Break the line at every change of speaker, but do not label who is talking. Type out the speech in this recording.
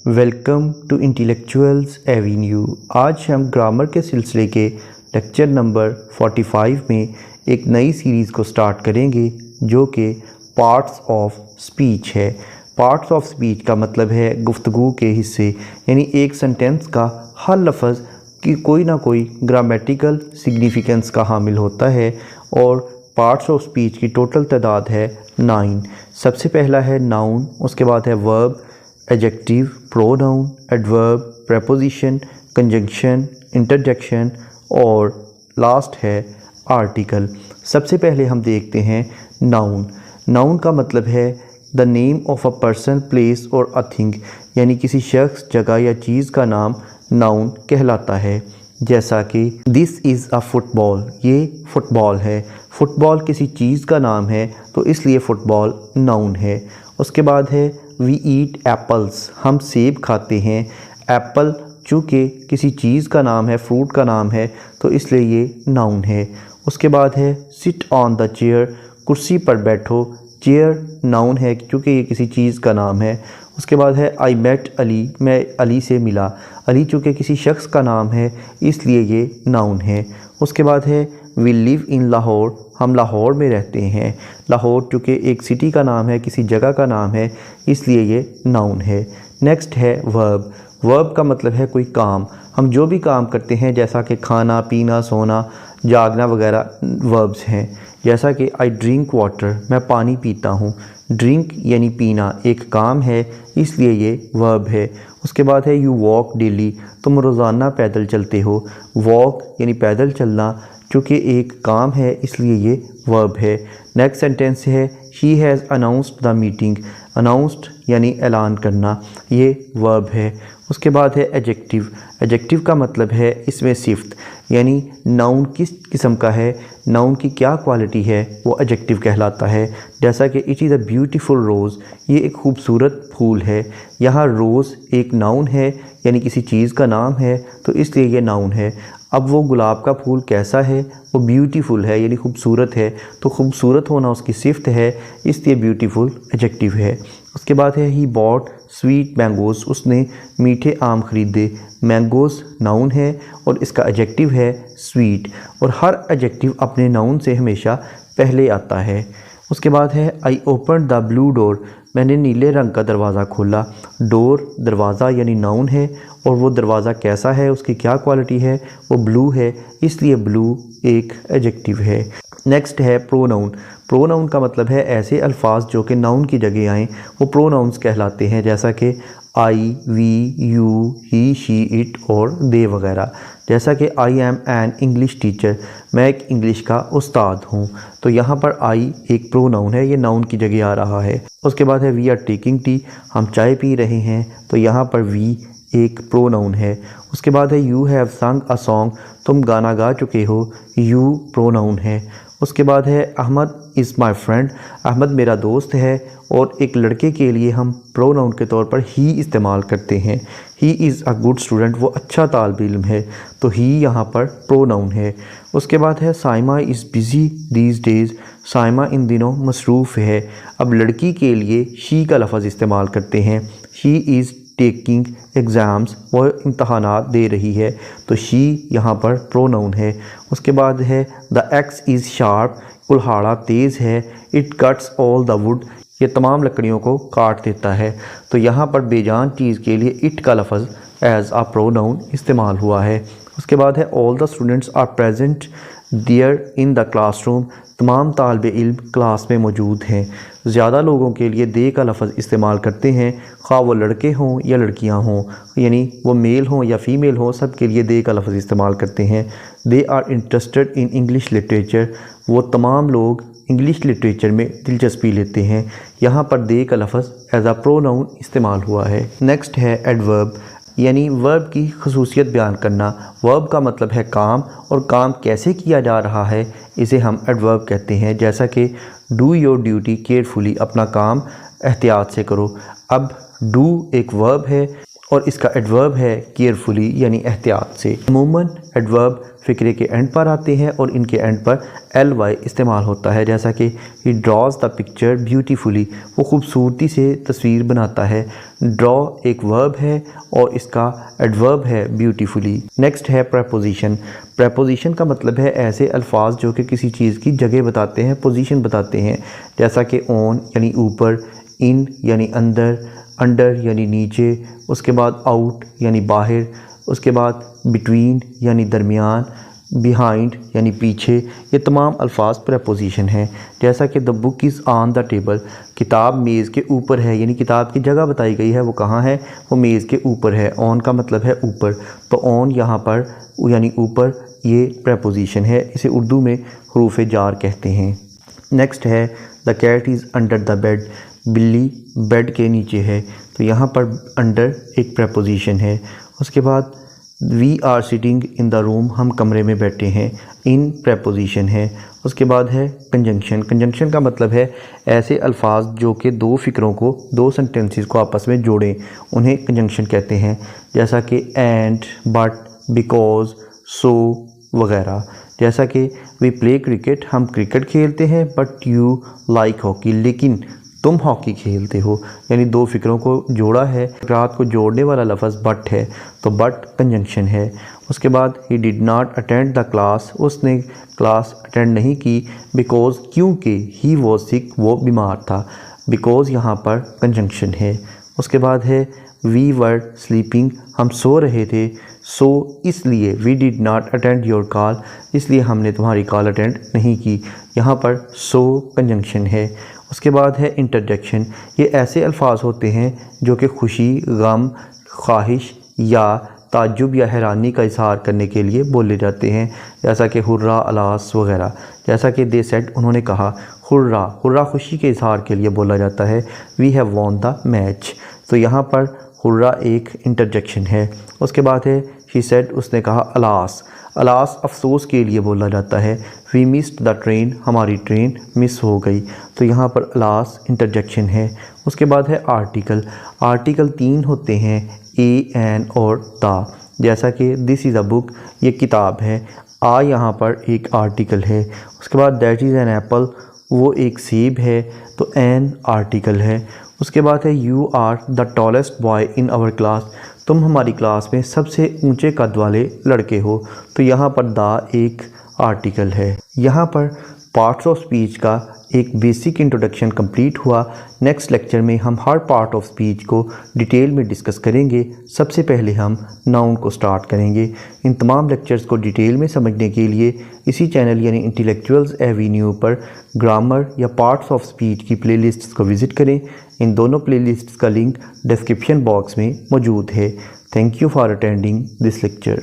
Welcome to intellectuals Avenue. आज हम grammar के सिलसिले के लेक्चर नंबर 45 में एक नई सीरीज़ को स्टार्ट करेंगे जो कि पार्ट्स ऑफ स्पीच है। पार्ट्स ऑफ स्पीच का मतलब है गुफ्तगू के हिस्से, यानी एक सेंटेंस का हर लफ्ज़ की कोई ना कोई ग्रामेटिकल सिग्निफिकेंस का हामिल होता है। और पार्ट्स ऑफ स्पीच की टोटल तादाद है 9। सबसे पहला है नाउन, उसके बाद है verb, adjective, pronoun, adverb, preposition, conjunction, interjection और लास्ट है आर्टिकल। सबसे पहले हम देखते हैं नाउन। नाउन का मतलब है the name of a person, place और अ थिंग, यानी किसी शख्स, जगह या चीज़ का नाम नाउन कहलाता है। जैसा कि दिस इज़ अ फुटबॉल, ये फुटबॉल है। फुटबॉल किसी चीज़ का नाम है तो इसलिए फ़ुटबॉल नाउन है। उसके बाद है वी ईट एप्पल्स, हम सेब खाते हैं। एप्पल चूँकि किसी चीज़ का नाम है, फ्रूट का नाम है, तो इसलिए ये नाउन है। उसके बाद है सिट ऑन द चेयर, कुर्सी पर बैठो। चेयर नाउन है क्योंकि ये किसी चीज़ का नाम है। उसके बाद है आई मेट अली, मैं अली से मिला। अली चूँकि किसी शख्स का नाम है इसलिए ये नाउन है। उसके बाद है वी लिव इन लाहौर, हम लाहौर में रहते हैं। लाहौर चूँकि एक सिटी का नाम है, किसी जगह का नाम है, इसलिए ये नाउन है। नेक्स्ट है वर्ब। वर्ब का मतलब है कोई काम। हम जो भी काम करते हैं जैसा कि खाना, पीना, सोना, जागना वगैरह वर्ब्स हैं। जैसा कि आई ड्रिंक वाटर, मैं पानी पीता हूँ। ड्रिंक यानी पीना एक काम है, इसलिए ये वर्ब है। उसके बाद है यू वॉक डेली, तुम रोज़ाना पैदल चलते हो। वॉक यानी पैदल चलना चूँकि एक काम है इसलिए ये वर्ब है। नेक्स्ट सेंटेंस है she has announced the meeting. Announced यानी ऐलान करना, ये वर्ब है। उसके बाद है एडजेक्टिव। एडजेक्टिव का मतलब है इसमें सिफ्त, यानी नाउन किस किस्म का है, नाउन की क्या क्वालिटी है, वो एडजेक्टिव कहलाता है। जैसा कि इट इज़ अ ब्यूटीफुल रोज़, ये एक खूबसूरत फूल है। यहाँ रोज़ एक नाउन है, यानी किसी चीज़ का नाम है, तो इसलिए ये नाउन है। अब वो गुलाब का फूल कैसा है, वो ब्यूटीफुल है यानी खूबसूरत है, तो खूबसूरत होना उसकी सिफ्त है, इसलिए ब्यूटीफुल एडजेक्टिव है। उसके बाद है ही बॉट स्वीट मैंगोज़, उसने मीठे आम ख़रीदे। मैंगोज़ नाउन है और इसका एडजेक्टिव है स्वीट, और हर एडजेक्टिव अपने नाउन से हमेशा पहले आता है। उसके बाद है I open the blue door, मैंने नीले रंग का दरवाज़ा खोला। डोर दरवाज़ा यानी नाउन है, और वो दरवाज़ा कैसा है, उसकी क्या क्वालिटी है, वो ब्लू है, इसलिए ब्लू एक एडजेक्टिव है। नेक्स्ट है प्रोनाउन। प्रोनाउन का मतलब है ऐसे अल्फाज जो कि नाउन की जगह आएँ, वो प्रोनाउंस कहलाते हैं। जैसा कि I, we, you, he, she, it और दे वगैरह। जैसा कि I am an English teacher, मैं एक इंग्लिश का उस्ताद हूँ, तो यहाँ पर आई एक प्रोनाउन है, ये नाउन की जगह आ रहा है। उसके बाद है वी आर टेकिंग टी, हम चाय पी रहे हैं, तो यहाँ पर वी एक प्रोनाउन है। उसके बाद है यू हैव संग अ सॉन्ग, तुम गाना गा चुके हो, यू प्रोनाउन है। उसके बाद है Ahmed is my friend, Ahmed मेरा दोस्त है, और एक लड़के के लिए हम प्रोनाउन के तौर पर ही इस्तेमाल करते हैं। He is a good student, वो अच्छा तालिब इल्म है, तो ही यहाँ पर प्रोनाउन है। उसके बाद है Saima is busy these days, Saima इन दिनों मसरूफ़ है। अब लड़की के लिए शी का लफ्ज़ इस्तेमाल करते हैं। शी इज़ टेकिंग एग्ज़ाम्स, वो इम्तहानात दे रही है, तो शी यहाँ पर प्रोनाउन है। उसके बाद है द एक्स इज़ शार्प, कुल्हाड़ा तेज़ है। It cuts all the wood, ये तमाम लकड़ियों को काट देता है, तो यहाँ पर बेजान चीज़ के लिए इट का लफ्ज़ एज़ आ प्रोनाउन इस्तेमाल हुआ है। उसके बाद है all the students are present there in the classroom, तमाम तालिबे इल्म क्लास में मौजूद हैं। ज़्यादा लोगों के लिए दे का लफ्ज़ इस्तेमाल करते हैं, ख़्वा वो लड़के हों या लड़कियां हों, यानी वो मेल हों या फ़ीमेल हों, सब के लिए दे का लफ्ज़ इस्तेमाल करते हैं। They are interested in English literature, वो तमाम लोग इंग्लिश लिटरेचर में दिलचस्पी लेते हैं। यहाँ पर दे का लफ्ज़ एज आ प्रोनाउन इस्तेमाल हुआ है। नेक्स्ट है एडवर्ब, यानी वर्ब की खसूसियत बयान करना। वर्ब का मतलब है काम, और काम कैसे किया जा रहा है इसे हम एडवर्ब कहते हैं। जैसा कि डू योर ड्यूटी केयरफुली, अपना काम एहतियात से करो। अब डू एक वर्ब है और इसका एडवर्ब है केयरफुली यानी एहतियात से। अमूमन एडवर्ब फ़िक्रे के एंड पर आते हैं और इनके एंड पर ly इस्तेमाल होता है, जैसा कि ही ड्रॉज द पिक्चर ब्यूटीफुली, वो खूबसूरती से तस्वीर बनाता है। ड्रॉ एक वर्ब है और इसका एडवर्ब है ब्यूटीफुली। नेक्स्ट है प्रेपोजिशन। प्रेपोजिशन का मतलब है ऐसे अल्फाज जो कि किसी चीज़ की जगह बताते हैं, पोजीशन बताते हैं, जैसा कि ऑन यानी ऊपर, इन यानी अंदर, अंडर यानी नीचे, उसके बाद आउट यानी बाहर, उसके बाद बिटवीन यानी दरमियान, बिहाइंड यानी पीछे। ये तमाम अल्फाज प्रेपोजिशन हैं। जैसा कि the book is on the table, किताब मेज़ के ऊपर है, यानी किताब की जगह बताई गई है, वो कहाँ है, वो मेज़ के ऊपर है। ऑन का मतलब है ऊपर, तो ऑन यहाँ पर यानी ऊपर, ये प्रेपोजिशन है। इसे उर्दू में हरूफ जार कहते हैं। नेक्स्ट है the cat is under the bed, बिल्ली बेड के नीचे है, तो यहाँ पर अंडर एक प्रेपोजिशन है। उसके बाद we are sitting in the room, हम कमरे में बैठे हैं, इन प्रेपोजिशन है। उसके बाद है कंजंक्शन। कंजंक्शन का मतलब है ऐसे अल्फाज जो कि दो फ़िक्रों को, दो सेंटेंसेस को आपस में जोड़ें, उन्हें कंजंक्शन कहते हैं, जैसा कि एंड, बट, बिकॉज, सो वगैरह। जैसा कि वी प्ले क्रिकेट, हम क्रिकेट खेलते हैं, बट यू लाइक हॉकी, लेकिन तुम हॉकी खेलते हो, यानी दो फ़िक्रों को जोड़ा है। रात को जोड़ने वाला लफ्ज़ बट है, तो बट कंजंक्शन है। उसके बाद he did not attend the class, उसने क्लास अटेंड नहीं की, बिकॉज क्योंकि ही वॉज सिक, वो बीमार था, बिकॉज यहाँ पर कंजंक्शन है। उसके बाद है वी वर स्लीपिंग, हम सो रहे थे, सो इसलिए we did not attend your call, इसलिए हमने तुम्हारी कॉल अटेंड नहीं की, यहाँ पर सो कंजंक्शन है। उसके बाद है इंटरजेक्शन। ये ऐसे अल्फाज होते हैं जो कि खुशी, गम, ख्वाहिश या ताज्जुब या हैरानी का इजहार करने के लिए बोले जाते हैं, जैसा कि हुर्रा, अलास वगैरह। जैसा कि दे सेड, उन्होंने कहा, हुर्रा, हुर्रा खुशी के इजहार के लिए बोला जाता है। We have won the match, तो यहाँ पर हुर्रा एक इंटरजेक्शन है। उसके बाद है शी सेड, उसने कहा, अलास, अलास अफसोस के लिए बोला जाता है। वी मिस्ड द ट्रेन, हमारी ट्रेन मिस हो गई, तो यहाँ पर अलास इंटरजेक्शन है। उसके बाद है आर्टिकल। आर्टिकल 3 होते हैं, ए, एन और द। जैसा कि दिस इज़ अ बुक, ये किताब है, आ यहाँ पर एक आर्टिकल है। उसके बाद दैट इज़ एन एप्पल, वो एक सेब है, तो एन आर्टिकल है। उसके बाद है you are the tallest boy in our class, तुम हमारी क्लास में सबसे ऊंचे कद वाले लड़के हो, तो यहाँ पर द एक आर्टिकल है। यहाँ पर पार्ट्स ऑफ स्पीच का एक बेसिक इंट्रोडक्शन कंप्लीट हुआ। नेक्स्ट लेक्चर में हम हर पार्ट ऑफ स्पीच को डिटेल में डिस्कस करेंगे। सबसे पहले हम नाउन को स्टार्ट करेंगे। इन तमाम लेक्चर्स को डिटेल में समझने के लिए इसी चैनल यानी इंटेलेक्चुअल्स एवेन्यू पर ग्रामर या पार्ट्स ऑफ स्पीच की प्लेलिस्ट्स को विज़िट करें। इन दोनों प्लेलिस्ट्स का लिंक डिस्क्रिप्शन बॉक्स में मौजूद है। Thank you for attending this lecture.